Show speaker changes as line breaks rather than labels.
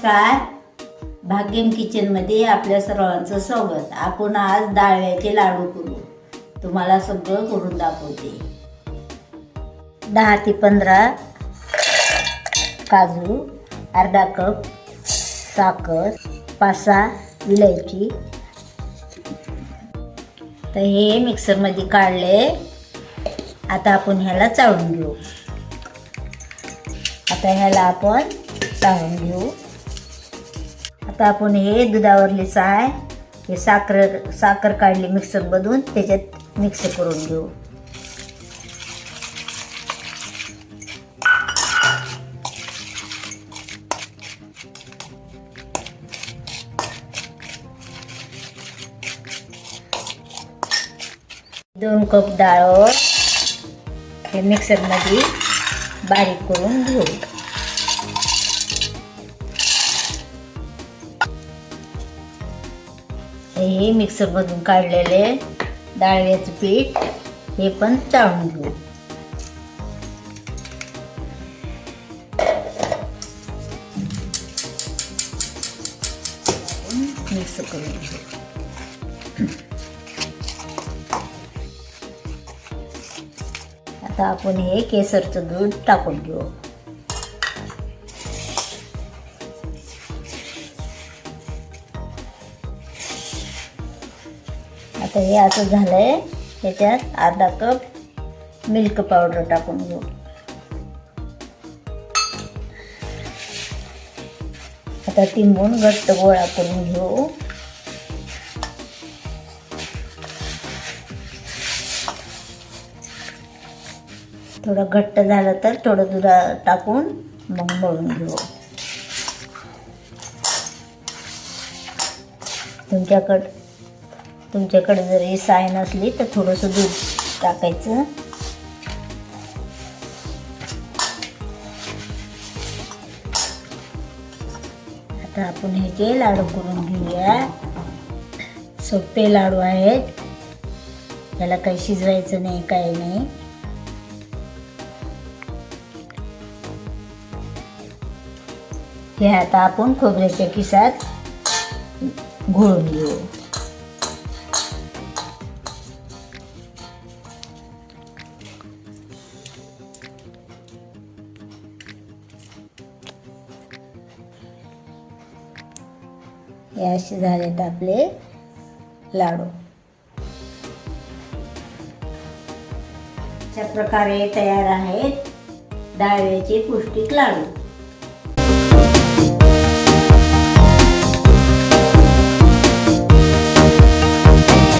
नमस्कार. भाग्यम किचनमध्ये आपल्या सर्वांचं स्वागत. आपण आज डाळव्याचे लाडू करू. तुम्हाला सगळं करून दाखवते. 10 ते 15 काजू, अर्धा कप साखर, 5-6 विलायची. तर हे मिक्सरमध्ये काढले. आता आपण ह्याला चाळून घेऊ. आता आपण हे दुधावरली साय, हे साखर काढली मिक्सरमधून, त्याच्यात मिक्स करून घेऊ. दोन कप डाळ हे मिक्सरमध्ये बारीक करून घेऊ. हे मिक्सरमधून काढलेले डाळव्याचं पीठ हे पण चाळून घेऊ. मिक्स करून घेऊ. आता आपण हे केसरचं दूध टाकून घेऊ. आता हे असं झालंय. त्याच्यात अर्धा कप मिल्क पावडर टाकून घेऊ. आता तिंबून घट्ट गोळा करून घेऊ. थोडं घट्ट झालं तर थोडं दूध टाकून मग मळून घेऊ. तुमच्याकडे जर ही साय नसली तर थोडंसं दूध टाकायचं. आता आपण ह्याचे लाडू करून घेऊया. सोपे लाडू आहेत. याला काही शिजवायचं नाही, काही नाही. हे आता आपण खोबऱ्याच्या खिशात घोळून घेऊ. हे असे झालेत आपले लाडू. अशा प्रकारे तयार आहेत डाळव्याचे पौष्टिक लाडू.